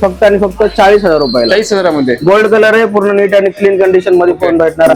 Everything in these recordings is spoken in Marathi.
फक्त आणि फक्त 40,000 रुपयाला. 40,000 मध्ये गोल्ड कलर आहे, पूर्ण नीट आणि क्लीन कंडिशन मध्ये फोन भेटणार.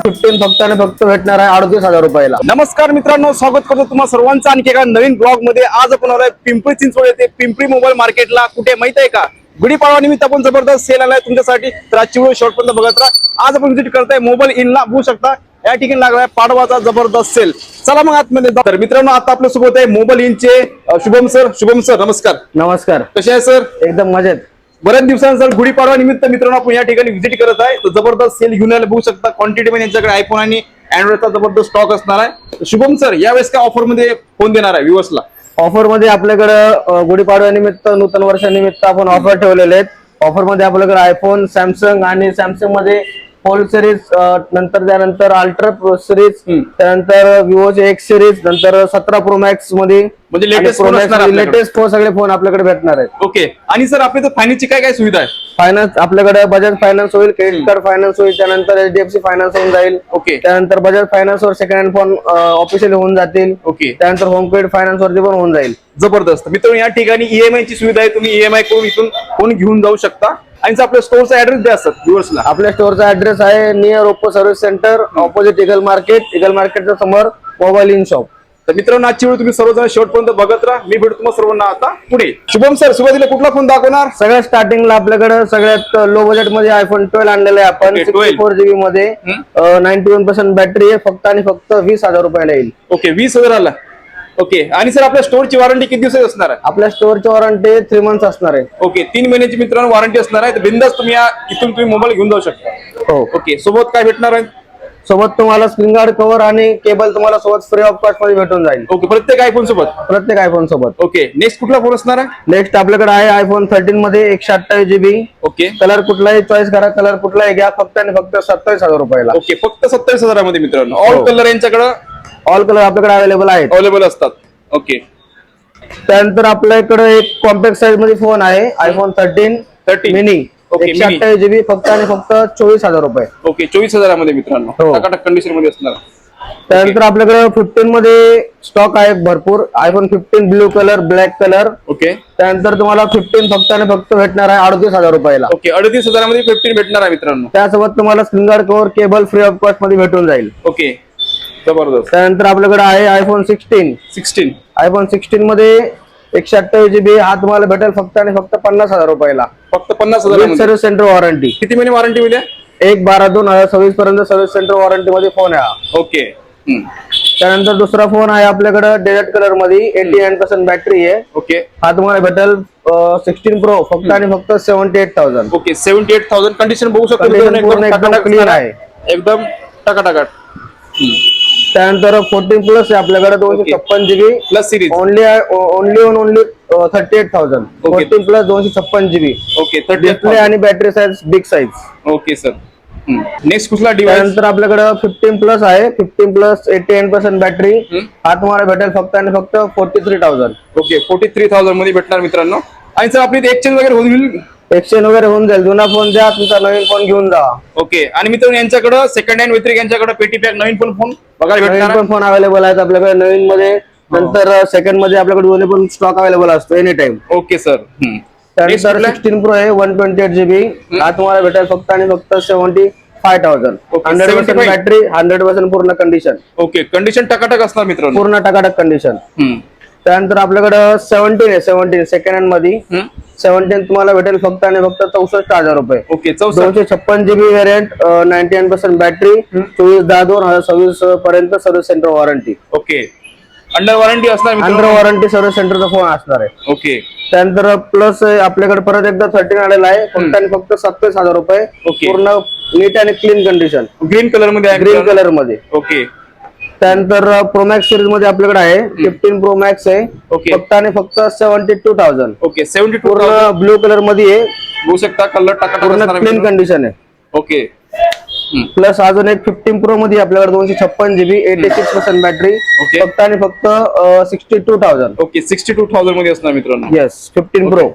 15 फक्त आणि फक्त भेटणार आहे 38,000 रुपयाला. नमस्कार मित्रांनो, स्वागत करतो तुम्हा सर्वांचं आणखी एका नवीन ब्लॉग मध्ये. आज आपण आलोय पिंपरी चिंचवड येथे पिंपरी मोबाईल मार्केटला. कुठे माहित आहे का, गुढीपाडवा निमित्त आपण जबरदस्त सेल आलाय तुमच्यासाठी. तर आजची व्हिडिओ शेवटपर्यंत बघत राहा. आज आपण व्हिजिट करताय मोबाईल इनला. बघू शकता या ठिकाणी लागलाय पाडवाचा जबरदस्त सेल. चला मग आतमध्ये जाऊ. तर मित्रांनो, आता आपल्या सोबत आहे मोबाईल इनचे शुभम सर. शुभम सर नमस्कार. नमस्कार. कसे आहे सर? एकदम मजेत. बऱ्याच दिवसांनंतर गुढीपाडवा निमित्त मित्रांनो आपण या ठिकाणी व्हिजिट करत आहे. तर जबरदस्त सेल घेऊन यायला बघू शकता. क्वांटिटी मध्ये यांच्याकडे आयफोन आणि अँड्रॉइडचा जबरदस्त स्टॉक असणार आहे. शुभम सर, यावेळेस काय ऑफर मध्ये फोन देणार आहे व्ह्युअर्सला? ऑफर मध्ये आपल्याकडे गुढीपाडव्या निमित्त, नूतन वर्षानिमित्त आपण ऑफर ठेवलेले आहेत. ऑफर मध्ये आपल्याकडे आयफोन, सॅमसंग आणि सॅमसंग मध्ये फोल्ड सिरीज, नंतर त्यानंतर अल्ट्रा प्रो सिरीज, त्यानंतर विवोचे X सिरीज, नंतर 17 प्रो मॅक्स मध्ये म्हणजे लेटेस्ट फोन सगळे फोन आपल्याकडे भेटणार आहेत. ओके. आणि सर आपल्या फायनान्सची काय काय सुविधा आहे? फायनान्स आपल्याकडे बजाज फायनान्स होईल, क्रेडिट कार्ड फायनान्स होईल, त्यानंतर HDFC फायनान्स होऊन जाईल. ओके. त्यानंतर बजाज फायनान्स वर सेकंड हँड फोन ऑफिशियल होऊन जातील. ओके. त्यानंतर होम क्रेडिट फायनान्स वरती पण होऊन जाईल. जबरदस्त. मित्रांनो, या ठिकाणी EMI ची सुविधा आहे. तुम्ही EMI करून इथून फोन घेऊन जाऊ शकता. आणि आपल्या स्टोअरचा ऍड्रेस द्या सर व्ह्युअर्सला. आपल्या स्टोअरचा ऍड्रेस आहे near Oppo service centre, opposite eagle मार्केटच्या समोर मोबाईल इन शॉप. तर मित्रांनो, आजची वेळ तुम्ही सर्वजण शेवटपर्यंत बघत राहा. मी भेटतो तुम्हाला सर्वांना आता पुढे. शुभम सर, सुरुवातीला कुठला फोन दाखवणार? सगळ्यात स्टार्टिंगला आपल्याकडे सगळ्यात लो बजेट मध्ये आयफोन 12 आणलेला आहे आपण. 64 GB मध्ये 91% बॅटरी आहे. फक्त आणि फक्त 20,000 रुपयाला येईल. ओके, 20,000ला. ओके. आणि सर आपल्या स्टोअरची वॉरंटी किती दिवसाची असणार आहे? आपल्या स्टोअरची वॉरंटी 3 मंथ्स असणार आहे. ओके, 3 महिन्याची मित्रांनो वॉरंटी असणार आहे. तर बिंदास तुम्ही इथून तुम्ही मोबाईल घेऊन जाऊ शकता. हो. ओके. सोबत काय भेटणार आहे? सोबत तुम्हाला स्क्रीन गार्ड कव्हर आणि केबल तुम्हाला सोबत फ्री ऑफ कॉस्ट मध्ये भेटून जाईल. ओके, प्रत्येक आयफोन सोबत? प्रत्येक आयफोन सोबत. ओके. नेक्स्ट कुठला फोन असणार आहे? नेक्स्ट आपल्याकडे आहे आयफोन 13 मध्ये 128 GB. ओके. कलर कुठलाही चॉईस करा, कलर कुठलाही घ्या. फक्त आणि फक्त 27,000 रुपयाला. ओके, फक्त 27,000 मध्ये मित्रांनो. ऑल कलर यांच्याकडे ऑल कलर आपल्याकडे अवेलेबल आहेत. अवेलेबल असतात. ओके. त्यानंतर आपल्याकडे एक कॉम्पॅक्ट साईज मध्ये फोन आहे आयफोन 13 मिनी. Okay, 128 GB. फक्त आणि फक्त 24,000 रुपये. ओके, 24,000 मध्ये मित्रांनो. हो. टकाटक कंडिशन मध्ये असणार. त्यानंतर आपल्याकडे 15 मध्ये स्टॉक आहे भरपूर. IPhone 15 blue colour, black colour. Okay. त्यानंतर तुम्हाला 15 फक्त आणि फक्त भेटणार आहे 38,000 रुपयाला. ओके, 38,000 मध्ये 15 भेटणार आहे मित्रांनो. त्यासोबत तुम्हाला screen guard cover, cable free of cost मध्ये भेटून जाईल. ओके, जबरदस्त. त्यानंतर आपल्याकडे आहे आयफोन 16. आयफोन 16 मध्ये 128 GB. हा तुम्हाला भेटेल फक्त आणि फक्त 50,000 रुपयाला. फक्त 50,000 सर्व्हिस सेंटर वॉरंटी. किती महिने वॉरंटी मिळेल? 1/12/2026 पर्यंत सर्व्हिस सेंटर वॉरंटी मध्ये फोन आहे. ओके. त्यानंतर दुसरा फोन आहे आपल्याकडे डेझर्ट कलर मध्ये 89% बॅटरी आहे. ओके. हा तुम्हाला भेटेल 16 प्रो फक्त आणि फक्त 78,000. ओके, 78,000. कंडिशन बघू शकता एकदम क्लीन आहे. एकदम टकाटकाट. त्यानंतर 14 प्लस आहे आपल्याकडे 256 GB plus series. Only 38,000. 14 plus 256 GB. Okay, display आणि battery size big size. Okay sir. Next कुठला डिव्हाइस? त्यानंतर आपल्याकडे 15 प्लस आहे. 15 प्लस 89% बॅटरी. हा तुम्हाला भेटेल फक्त आणि फक्त 43,000. ओके, 43,000 मध्ये भेटणार मित्रांनो. आणि सर आपली एक्सचेंज वगैरे होईल? एक्सचेंज वगैरे होऊन जाईल. जुना फोन द्या, तुमचा नवीन फोन घेऊन जा. ओके. आणि मित्रांनो, यांच्याकडे सेकंड हँड व्यतिरिक्त यांच्याकडे पेटी पॅक नवीन फोन बघायला भेटणार. फोन अवेलेबल आहेत आपल्याकडे नवीन मध्ये. नंतर सेकंड मध्ये आपल्याकडे दोन्ही पण स्टॉक अवेलेबल असतो एनी टाइम. Okay sir. त्यानंतर 16 प्रो आहे 128 GB. हा तुम्हाला भेटेल फक्त आणि फक्त 75,000. 100% बॅटरी, 100% पूर्ण कंडिशन. ओके, कंडिशन टकाटक असणार मित्रांनो. पूर्ण टकाटक कंडिशन. त्यानंतर आपल्याकडे 17 आहे. 17 सेकंड हँड मध्ये 17 तुम्हाला भेटेल फक्त आणि फक्त 64,000 रुपये. ओके, 256 GB व्हेरियंट, 99% बॅटरी, 24/10/2026 पर्यंत service centre warranty. Okay, under warranty असणार. अंडर वॉरंटी सर्व्हिस सेंटरचा फोन असणार आहे. ओके. त्यानंतर प्लस आपल्याकडे परत एकदा 13 आलेला आहे फक्त आणि फक्त 27,000 रुपये. पूर्ण नीट आणि क्लीन कंडिशन. ग्रीन कलर मध्ये आहे. ग्रीन कलर मध्ये. ओके. त्यानंतर प्रो मॅक्स सिरीज मध्ये आपल्याकडे आहे 15 प्रो मॅक्स आहे. फक्त आणि फक्त 72,000. ओके, 72. पूर्ण ब्लू कलर मध्ये आहे. बघू शकता कलर टाकट क्लीन कंडिशन आहे. ओके. प्लस अजून एक 15 प्रो मध्ये आपल्याकडे 256 GB 86% बॅटरी. फक्त आणि फक्त 62,000. ओके, 62,000 मध्ये असणार मित्रांनो. येस, 15 प्रो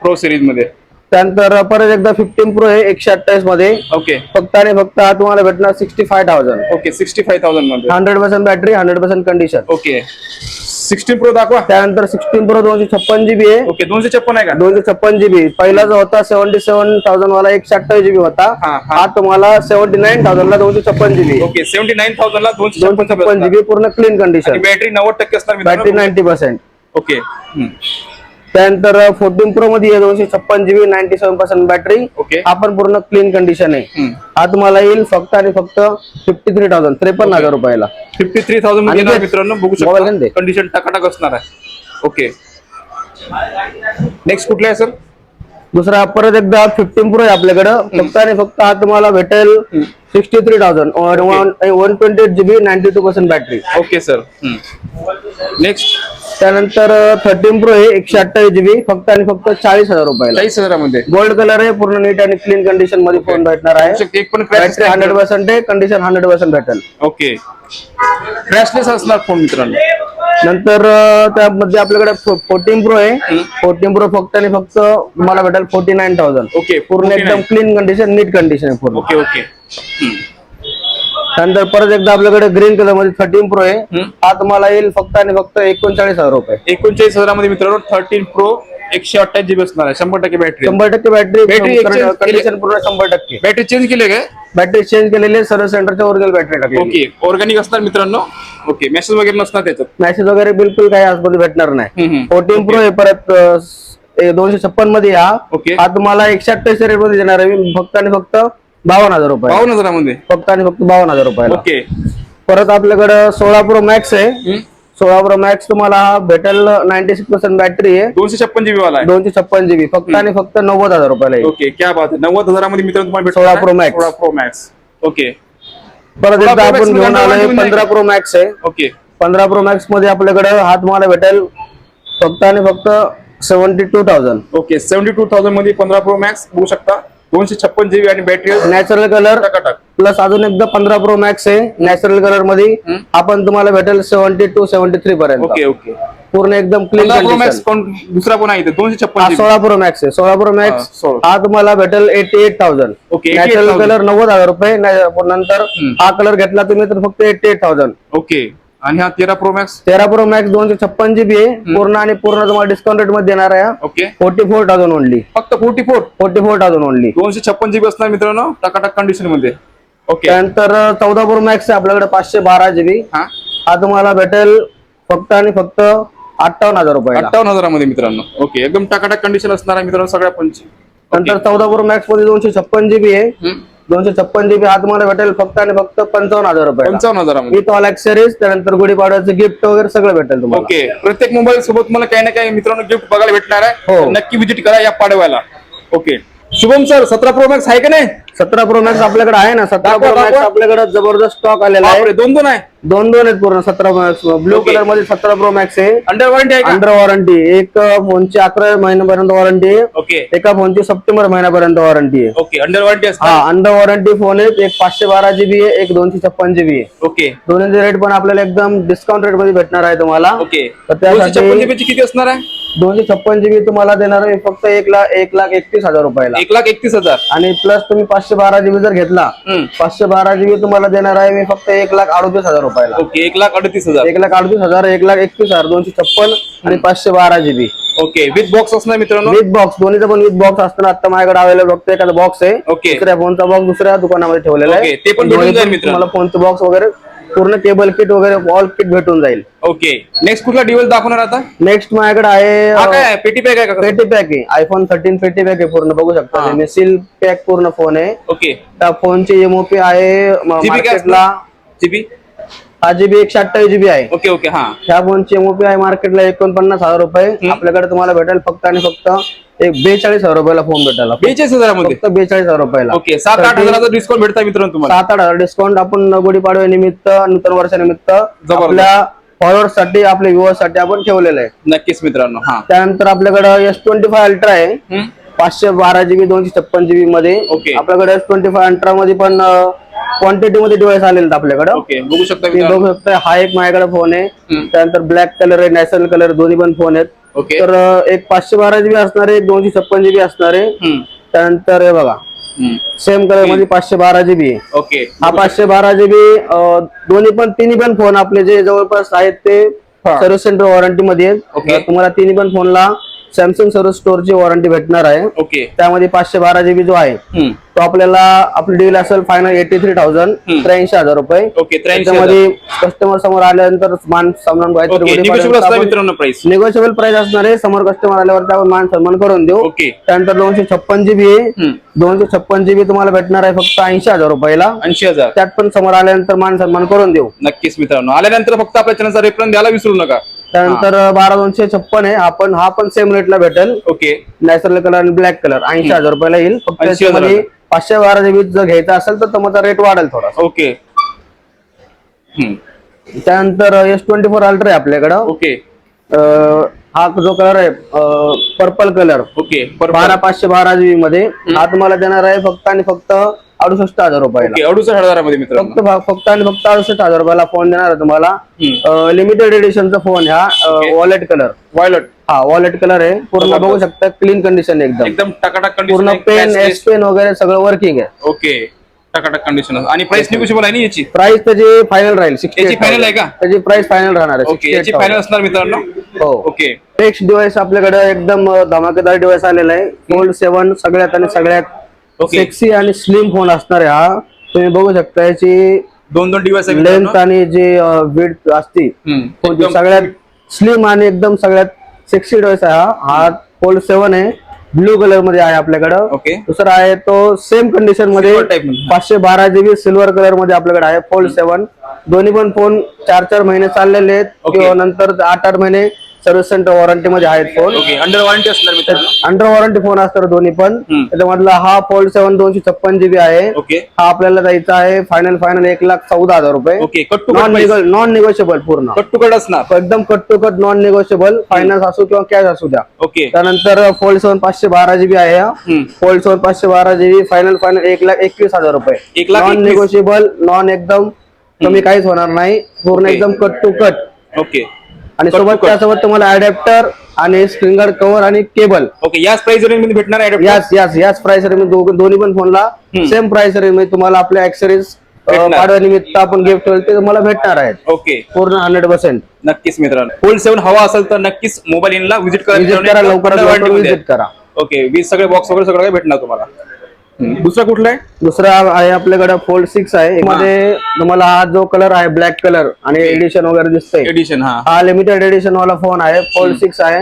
प्रो सिरीज मध्ये. त्यानंतर परत एकदा 15 प्रो आहे 128 मध्ये, ओके फक्त आणि फक्त हा तुम्हाला भेटणार 65,000. ओके 65,000 मध्ये 100% बॅटरी, 100% कंडिशन. ओके 16 प्रो दाखवा. त्यानंतर 16 प्रो 256 GB आहे. ओके 256 आहे का? 256 GB. पहिला जो होता 77,000 वाला 128 GB होता, हा. हा तुम्हाला 79,000 ला 256 GB. ओके 79,000 ला 256 256 GB पूर्ण क्लीन कंडिशन. बॅटरी 90% असणार मित्रांनो. बॅटरी 90%. ओके त्यानंतर 14 प्रो मध्ये 256 GB 97% बॅटरी, ओके आपण पूर्ण क्लीन कंडिशन आहे. हा तुम्हाला येईल फक्त आणि फक्त 53,000 53,000 रुपयाला. 53,000 मध्ये येणार मित्रांनो, बघू मोबाईल घेऊन शकता दे. कंडिशन टकाटक असणार आहे. ओके नेक्स्ट कुठला आहे सर? दुसरा परत एकदा 15 प्रो आहे आपल्याकडं, फक्त आणि फक्त हा तुम्हाला भेटेल 63,000 128 GB 92% battery. Okay sir next त्यानंतर 13 प्रो आहे 128 GB, फक्त आणि फक्त 40,000 रुपयाला. 40,000 मध्ये गोल्ड कलर आहे, पूर्ण नीट आणि क्लीन कंडिशन मध्ये फोन भेटणार आहे. एक पण बॅटरी 100% आहे, कंडिशन 100% भेटेल. ओके क्रॅशलेस असणार फोन मित्रांनो. नंतर त्यामध्ये आपल्याकडे 14 प्रो आहे. 14 प्रो फक्त आणि फक्त तुम्हाला भेटेल 49,000. ओके पूर्ण एकदम क्लीन कंडिशन, नीट कंडिशन आहे पूर्ण. ओके ओके त्यानंतर परत एकदा आपल्याकडे ग्रीन कलर मध्ये 13 प्रो आहे. हा तुम्हाला येईल फक्त आणि फक्त 39,000 रुपये. 39,000 मध्ये मित्रांनो 13 प्रो 128 GB असणार आहे. 100% battery. 100% battery. Battery exchange condition पूर्ण 100%. बॅटरी चेंज केली काय? बॅटरी चेंज केलेली सर्व्हिस सेंटरच्या ओरिजिनल बॅटरी टाकली. ओके ऑर्गॅनिक असणार मित्रांनो. ओके मेसेज वगैरे नसणार त्याच्यात. मॅसेज वगैरे बिलकुल काही आजमध्ये भेटणार नाही. 14 प्रो आहे परत 256 मध्ये. ओके. हा तुम्हाला 128 रेट मध्ये देणार आहे फक्त आणि फक्त 52,000 रुपये. 52,000 मध्ये फक्त आणि फक्त 52,000 रुपयाला. ओके परत आपल्याकडे 16 प्रो मॅक्स आहे. 16 प्रो मॅक्स तुम्हाला भेटेल 96% बॅटरी आहे. 256 GB वाला आहे. 256 GB फक्त आणि फक्त 90,000 रुपयाला येईल. ओके क्या बात आहे. 90,000 मध्ये मित्रांनो तुम्हाला 16 Pro Max. 16 Pro Max. Okay परत 16 एकदा Pro Max आपण घेऊन मध्ये आलोय अंडर 15 प्रो मॅक्स आहे. ओके 15 प्रो मॅक्स मध्ये आपल्याकडे हा तुम्हाला भेटेल फक्त आणि फक्त 72,000. ओके 72,000 मध्ये 15 Pro Max बघू शकता. 256 GB आणि बॅटरी नॅचरल कलर टकाटक. प्लस अजून एकदा 15 प्रो मॅक्स आहे नॅचरल कलर मध्ये. आपण तुम्हाला भेटेल 72 73 पर्यंत. ओके ओके पूर्ण एकदम क्लीन 15 Pro Max कंडिशन. कोण दुसरा कोण आहे इथे? 256 GB. 16 प्रो मॅक्स आहे. 16 प्रो मॅक्स 16. हा तुम्हाला भेटेल 88,000. Okay, natural 88,000. कलर 90,000 रुपये. नंतर हा कलर घेतला तुम्ही तर फक्त 88,000. ओके आणि हा 13 Pro Max 13 pro max 256 GB आहे. पूर्ण आणि पूर्ण तुम्हाला डिस्काउंट रेट मध्ये देणार आहे. Okay 44,000 only. फक्त 44,000 ओनली. 256 GB असणार मित्रांनो टकाटक कंडिशन मध्ये. ओके त्यानंतर 14 प्रो मॅक्स आहे आपल्याकडे 512 GB. हा हा तुम्हाला भेटेल फक्त आणि फक्त 58,000 रुपयाला. 58,000 मध्ये मित्रांनो. ओके एकदम टकाटक कंडिशन असणार आहे मित्रांनो सगळ्या फोनची. नंतर 14 प्रो मॅक्स मध्ये 256 GB आहे. 256 GB हा तुम्हाला भेटेल फक्त आणि फक्त 55,000 रुपये. 55,000 मध्ये. With all accessories. त्यानंतर गुढीपाडव्याचं गिफ्ट वगैरे सगळं भेटेल तुम्हाला. ओके प्रत्येक मोबाईल सोबत तुम्हाला काही ना काही मित्रांनो गिफ्ट बघायला भेटणार आहे. हो. तर नक्की विजिट करा या पाडव्याला. Okay Shubham sir 17 Pro Max आहे का नाही? 17 प्रो मॅक्स आपल्याकडे आहे ना. 17 प्रो दाखवा, मॅक्स दाखवा. आपल्याकडे जबरदस्त स्टॉक आलेला आहे. बापरे, दोन आहे. दोन आहेत पूर्ण 17 pro max. Blue Okay. Colour मध्ये 17 प्रो मॅक्स आहे. अंडर वॉरंटी आहे का? Under warranty. एक फोनची 11 महिन्यापर्यंत वॉरंटी आहे. ओके एका फोनची सप्टेंबर महिन्यापर्यंत वॉरंटी आहे. ओके अंडर वॉरंटी हा असणार. अंडर वॉरंटी फोन आहेत. एक 512 GB आहे, एक 256 GB आहे. ओके दोन्हीचे रेट पण आपल्याला एकदम डिस्काउंट रेट मध्ये भेटणार आहे तुम्हाला. ओके तर त्यासाठी 256 GB ची किती असणार आहे? 256 GB तुम्हाला देणार आहे फक्त 1,31,000 रुपयाला. 1,31,000. आणि प्लस तुम्ही 512 GB जर घेतला 512 GB तुम्हाला देणार आहे मी फक्त 1,38,000 रुपयाला. ओके 1,38,000. 1,38,000 1,31,000 256 आणि 512 GB ओके विथ बॉक्स असणार मित्रांनो. With box. दोन्हीचा पण विथ बॉक्स असताना आता माझ्याकडे अवेलेबल फक्त एखादा बॉक्स आहे. ओके. दुसऱ्या फोनचा बॉक्स दुसऱ्या दुकानामध्ये ठेवलेला आहे. ओके, ते पण भेटून दोन्ही जाईल पण मित्रांनो. तुम्हाला फोनचं बॉक्स वगैरे पूर्ण केबल किट वगैरे ऑल किट भेटून जाईल. ओके नेक्स्ट कुठला डिव्हाइस दाखवणार आता? नेक्स्ट माझ्याकडे हा काय आहे आहे? पेटी पॅक आहे का? पेटी पॅक आहे. आयफोन 13 पेटी पॅक आहे पूर्ण बघू शकता तुम्ही. सील पॅक पूर्ण फोन आहे. ओके त्या फोनची एमओपी आहे मार्केटला जीबी. हा GB 128 GB आहे. ओके ओके हा ह्या फोनची एमओपी आहे मार्केटला 49,000 रुपये. आपल्याकडे तुम्हाला भेटेल फक्त आणि फक्त 42,000 रुपयाला फोन भेटेल. 42,000 मध्ये. फक्त 42,000 रुपयाला. ओके 7-8 हजाराचा डिस्काउंट भेटता मित्रांनो तुम्हाला. 7-8 डिस्काउंट आपण गुढीपाडव्या निमित्त नूतन वर्षानिमित्त आपल्या फॉलोअर्स साठी आपल्या व्ह्युअर्स साठी आपण ठेवलेलं आहे. नक्कीच मित्रांनो. हा त्यानंतर आपल्याकडे S25 अल्ट्रा आहे 512 GB 256 GB मध्ये. ओके. आपल्याकडे S25 अल्ट्रा मध्ये पण क्वांटिटी मध्ये डिव्हाइस आलेले आपल्याकडे. ओके बघू शकता तुम्ही मित्रांनो. बघू शकता हा एक माझ्याकडे फोन आहे. त्यानंतर ब्लॅक कलर आहे नॅचरल कलर दोन्ही पण फोन आहेत. ओके. तर एक 512 GB असणार आहे, एक 256 GB असणार आहे. हम्म. त्यानंतर हे बघा सेम कलर मध्ये 512 GB आहे. ओके. हा 512 GB दोन्ही पण तिन्ही पण फोन आपले जे जवळपास आहेत ते सर्व्हिस सेंटर वॉरंटी मध्ये आहेत. ओके. तुम्हाला तिन्ही पण फोनला सॅमसंग सर्व्हिस स्टोअरची वॉरंटी भेटणार आहे. ओके. त्यामध्ये 512 GB जो आहे तो आपल्याला आपली डील असेल फायनल 83,000 83,000 रुपये. ओके. 83,000. त्यामध्ये कस्टमर समोर आल्यानंतर मान सन्मान मित्रांनो प्राइस निगोशिएबल प्राइस असणार आहे. समोर कस्टमर आल्यावर आपण मान सन्मान करून देऊ. ओके. त्यानंतर 256 GB आहे. 256 GB तुम्हाला भेटणार आहे फक्त 80,000 रुपयाला. 80,000. त्यात पण समोर आल्यानंतर मान सन्मान करून देऊ. नक्कीच मित्रांनो, आल्यानंतर फक्त आपल्या चॅनलचा रेफरन्स द्यायला विसरू नका. त्यानंतर 12,256 आहे. हा पण सेम रेटला भेटेल. ओके. नॅचरल कलर आणि ब्लॅक कलर 80,000 रुपयाला येईल. फक्त 80,000 त्याच्यामध्ये 512 GB जर घ्यायचा असेल तर तुमचा रेट वाढेल थोडा. ओके. त्यानंतर S24 अल्ट्रा आहे आपल्याकडं. ओके. हा जो कलर आहे पर्पल कलर. ओके. 512 GB मध्ये हा तुम्हाला देणार आहे फक्त आणि फक्त 68,000 रुपयाला. 68,000 मध्ये मित्रांनो. फक्त आणि फक्त 68,000 रुपयाला फोन देणार आहे तुम्हाला. लिमिटेड एडिशनचा फोन हा वॉलेट कलर. वॉयलेट. हा वॉलेट कलर आहे. पूर्ण बघू शकता क्लीन कंडिशन एकदम. एकदम टकाटक कंडिशन. पूर्ण पेन एस पेन वगैरे सगळं वर्किंग आहे. ओके. टकाटक कंडिशन. आणि प्राइस निगोशिएबल आहे ना याची? प्राइस त्याची फायनल राहील. याची फायनल आहे का? त्याची प्राइस फायनल राहणार आहे. ओके. याची फायनल असणार मित्रांनो. हो. ओके. नेक्स्ट डिव्हाइस आपल्याकडे एकदम धमाकेदार डिव्हाइस आलेला आहे. फोल्ड 7 सगळ्यात आणि सगळ्यात सेक्सी आणि स्लिम फोन असणार आहे हा. तुम्ही बघू शकता याची दोन डिव्हाइस लेंथ आणि जे विड्थ असते फोनची सगळ्यात स्लिम आणि एकदम सगळ्यात सेक्सी डिव्हाइस आहे हा फोल्ड 7 आहे. ब्लू कलर मध्ये आहे आपल्याकडं. ओके. दुसरा आहे तो सेम कंडिशन मध्ये Silver type मध्ये. 512 GB सिल्वर कलर मध्ये आपल्याकडे आहे फोल्ड 7. दोन्ही पण फोन 4-4 महिने चाललेले आहेत किंवा नंतर 8-8 महिने सर्व्हिस सेंटर वॉरंटी मध्ये आहेत फोन. ओके. अंडर वॉरंटी असणार मित्रांनो. अंडर वॉरंटी फोन असतात दोन्ही पण. त्याच्यामधला हा फोल्ड 7 256 GB आहे. ओके. हा आपल्याला द्यायचा आहे फायनल 1,14,000 रुपये. Okay. Cut to non negotiable पूर्ण कट टू कट असणार. एकदम cut to cut non negotiable. Finance असो किंवा कॅश असू द्या. ओके. त्यानंतर फोल्ड 7 512 GB आहे हा. फोल्ड 7 512 GB फायनल 1,21,000 रुपये. 1,21,000. नॉन निगोशिएबल नॉन एकदम कमी काहीच होणार नाही. पूर्ण ओके. एकदम कट टू कट. ओके. आणि सोबत त्यासोबत तुम्हाला अडॅप्टर आणि स्क्रीन गार्ड कव्हर आणि केबल ओके. याच प्राइस रेंज मध्ये भेटणार आहे. याच प्राइस रेंज दोन्ही पण फोनला सेम प्राइस रेंज मध्ये तुम्हाला आपल्या ऍक्सेसरीज पाडव्यानिमित्त आपण गिफ्ट ठेवले ते तुम्हाला भेटणार आहेत. ओके. पूर्ण 100%. नक्कीच मित्रांनो, फोल्ड 7 हवा असेल तर नक्कीच मोबाईल इनला व्हिजिट करा. लवकरात लवकर विजिट करा. ओके. 20 सगळे बॉक्स वगैरे सगळं काही भेटणार तुम्हाला. दुसरा कुठला आहे? दुसरा आहे आपल्याकडे फोल्ड 6 आहे. मध्ये तुम्हाला हा जो कलर आहे ब्लॅक कलर आणि एडिशन वगैरे दिसतंय. एडिशन. हा लिमिटेड एडिशन वाला फोन आहे. फोल्ड 6 आहे.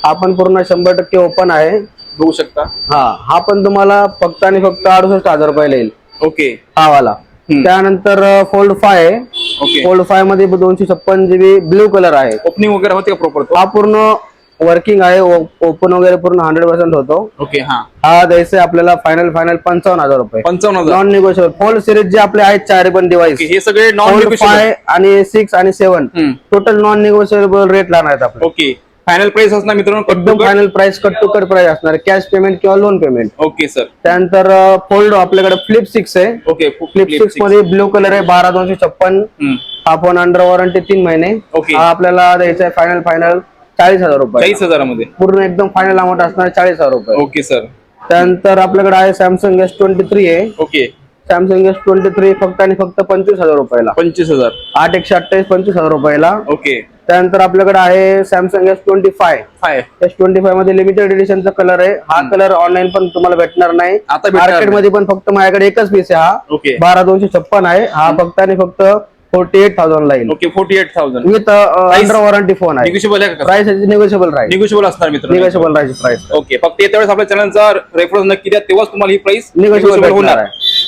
हा पण पूर्ण 100% ओपन आहे. बघू शकता. हा पण तुम्हाला फक्त आणि फक्त 68,000 रुपयाला येईल. ओके. हा वाला. त्यानंतर फोल्ड 5 आहे. ओके. फोल्ड 5 मध्ये 256 GB ब्लू कलर आहे. ओपनिंग वगैरे होते का प्रॉपर? हा पूर्ण वर्किंग आहे. ओपन वगैरे पूर्ण 100% होतो. ओके. हा द्यायचा आपल्याला फायनल 55,000 रुपये. 55,000. Non negotiable. फोल्ड सिरीज जे आपले आहेत 4 पण डिव्हाइस हे सगळे नॉन निगोशिएबल आणि 6 आणि 7 टोटल नॉन निगोशिएबल रेट लागणार आहेत आपले. ओके. फायनल प्राइस असणार मित्रांनो एकदम final price cut to cut price असणार. कॅश पेमेंट किंवा लोन पेमेंट. Okay sir. त्यानंतर फोल्ड आपल्याकडे फ्लिप 6 आहे. ओके. फ्लिप 6 मध्ये ब्लू कलर आहे. 12,256. हा फोन अंडर वॉरंटी 3 महिने. ओके. हा आपल्याला द्यायचा आहे फायनल 40,000 रुपये. 40,000 मध्ये पूर्ण एकदम फायनल अमाऊंट असणार 40,000 रुपये. Okay sir. त्यानंतर आपल्याकडे आहे सॅमसंग S23 आहे. ओके. सॅमसंग S23 फक्त आणि फक्त 25,000 रुपयाला. 25,000. 8/128 25,000 रुपयाला. ओके. त्यानंतर आपल्याकडे आहे सॅमसंग S25 मध्ये लिमिटेड एडिशनचा कलर आहे. हा कलर ऑनलाईन पण तुम्हाला भेटणार नाही. आता भेटणार मार्केटमध्ये पण फक्त माझ्याकडे एकच पीस आहे. हा ओके. 12,256 आहे. हा फक्त आणि फक्त 48,000 ला येईल. Okay. 48,000 with under warranty phone आहे. निगोशिएबल आहे का? प्राइस निगोशिएबल राहील. निगोशिएबल असणार मित्रांनो. निगोशिएबल राहील प्राइस. ओके. फक्त येत्या वेळेस आपल्या चॅनलचा रेफरन्स नक्की द्या, तेव्हाच तुम्हाला ही प्राइस निगोशिएबल होणार आहे.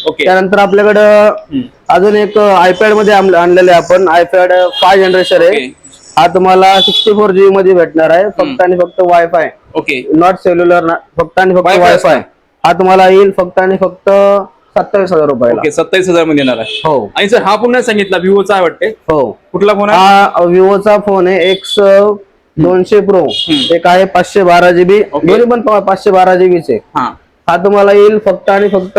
ओके. त्यानंतर आपल्याकडं अजून एक आयपॅड मध्ये आणलेले आपण आयपॅड 5 जनरेशन आहे. हा तुम्हाला 64 GB मध्ये भेटणार आहे. फक्त आणि फक्त वायफाय. ओके. Not cellular. फक्त आणि फक्त वायफाय. हा तुम्हाला येईल फक्त आणि फक्त 27,000 रुपयाला. ओके. 27,000 मध्ये येणार आहे. हो. आणि सर हा पुन्हा सांगितला विवोचा आहे वाटते. हो. कुठला फोन आहे? हा विवोचा फोन आहे X 200 Pro. एक आहे 512 GB. दोन्ही पण 512 GB चे. हा तुम्हाला येईल फक्त आणि फक्त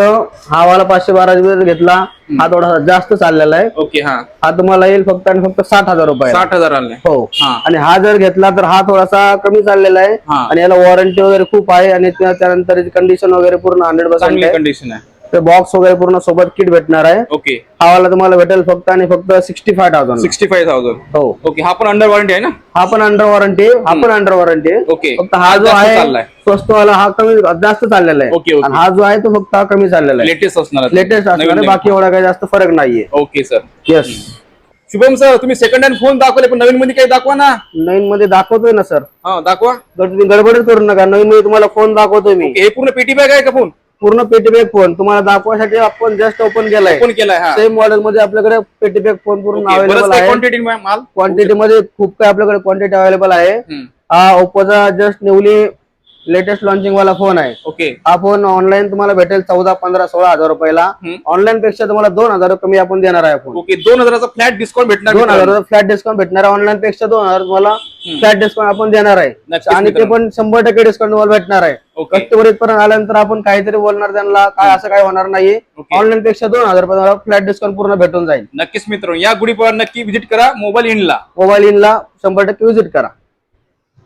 हा वाला 512 GB घेतला, हा थोडासा जास्त चाललेला आहे. ओके. हा तुम्हाला येईल फक्त आणि फक्त 60,000 रुपये. 60,000 आले. हो. हा. आणि हा जर घेतला तर हा थोडासा कमी चाललेला आहे हा. आणि याला वॉरंटी वगैरे खूप आहे आणि त्यानंतर कंडिशन वगैरे पूर्ण 100% चांगली आहे. कंडिशन आहे. तर बॉक्स वगैरे पूर्ण सोबत किट भेटणार आहे. ओके. हा वाला तुम्हाला भेटेल फक्त आणि फक्त 65,000. 65,000. हो. ओके. हा पण अंडर वॉरंटी आहे ना? हा पण अंडर वॉरंटी, हा पण अंडर वॉरंटी आहे. ओके. फक्त हा जो जास्त आहे चाललाय. स्वस्त वाला हा कमी जास्त चाललेला आहे. Okay, okay. आणि हा जो आहे तो फक्त हा कमी चाललेला आहे. लेटेस्ट असणार आहे. लेटेस्ट असणार नवीन आहे, बाकी एवढा काही जास्त फरक नाहीये. Okay sir. Yes. Shubham sir, तुम्ही सेकंड हँड फोन दाखवले पण नवीन मध्ये काही दाखवा ना. नवीन मध्ये दाखवतोय ना सर. हा दाखवा. तर तुम्ही गडबडच करू नका, नवीन मध्ये तुम्हाला फोन दाखवतोय मी. हे पूर्ण पेटी बॅग आहे का फोन? पूर्ण पेटीबॅग फोन तुम्हाला दाखवण्यासाठी आपण जस्ट ओपन केलाय. ओपन केलाय. हा. सेम मॉडेल मध्ये आपल्याकडे पेटीबॅग फोन पूर्ण ओके. बरंच अवेलेबल काही आहे. क्वांटिटी माल. क्वांटिटी मध्ये खूप काही आपल्याकडे क्वांटिटी अवेलेबल आहे. हा ओप्पोचा जस्ट न्यूली लेटेस्ट लॉन्चिंग वाला फोन आहे. ओके. हा फोन ऑनलाईन तुम्हाला भेटेल 14, 15, 16,000 रुपयाला. ऑनलाईन पेक्षा तुम्हाला 2,000 कमी आपण देणार आहे फोन. ओके. 2,000चा फ्लॅट डिस्काउंट भेटणार. 2,000 फ्लॅट डिस्काउंट भेटणार आहे. ऑनलाईन पेक्षा 2,000 तुम्हाला फ्लॅट डिस्काउंट आपण देणार आहे. नक्कीच आणि ते पण 100% डिस्काउंट तुम्हाला भेटणार आहे. ओके. कस्टमर इथपर्यंत आल्यानंतर आपण काहीतरी बोलणार त्यांना, काय असं काय होणार नाहीये. ओके. ऑनलाईन पेक्षा 2,000 रुपये फ्लॅट डिस्काउंट पूर्ण भेटून जाईल. नक्कीच मित्रांनो, या गुढीपाडवा नक्की व्हिजिट करा मोबाईल इनला. मोबाईल इनला 100% व्हिजिट करा.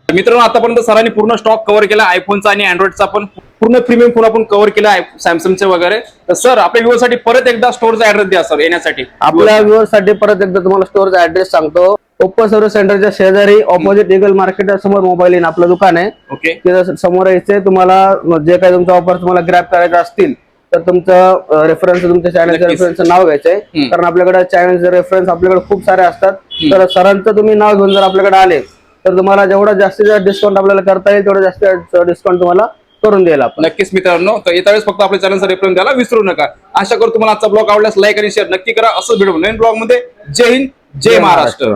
मित्रांनो, आतापर्यंत सरांनी पूर्ण स्टॉक कव्हर केला. आयफोनचा आणि अँड्रॉइडचा पण पूर्ण प्रीमियम फोन आपण कव्हर केला, सॅमसंगचे वगैरे. तर सर, आपल्या व्ह्यूअर साठी परत एकदा स्टोअरचा ऍड्रेस द्या सर येण्यासाठी. आपल्या व्ह्यूअर साठी परत एकदा तुम्हाला स्टोअरचा ऍड्रेस सांगतो. ओप्पो सर्व्हिस सेंटरच्या शेजारी ऑपोजिट ईगल मार्केट समोर मोबाईल इन आपलं दुकान आहे. ओके. तिथं समोर यायचंय. तुम्हाला जे काही तुमचा ऑफर तुम्हाला ग्रॅब करायचे असतील तर तुमचं रेफरन्स, तुमच्या चॅनलच्या नक्कीच. रेफरन्सचं नाव घ्यायचंय. कारण आपल्याकडे चॅनलचे रेफरन्स आपल्याकडे खूप सारे असतात. तर सरांचं तुम्ही नाव घेऊन जर आपल्याकडे आले तर तुम्हाला जेवढा जास्तीत जास्त डिस्काउंट आपल्याला करता येईल तेवढा जास्त डिस्काउंट तुम्हाला करून द्यायला आपण. नक्कीच मित्रांनो, तर येत्या वेळेस फक्त आपल्या चॅनलचा रेफरन्स द्यायला विसरू नका. आशा करू तुम्हाला आजचा ब्लॉग आवडल्यास लाईक आणि शेअर नक्की करा. असंच भेटू नवीन ब्लॉग मध्ये. जय हिंद, जय महाराष्ट्र.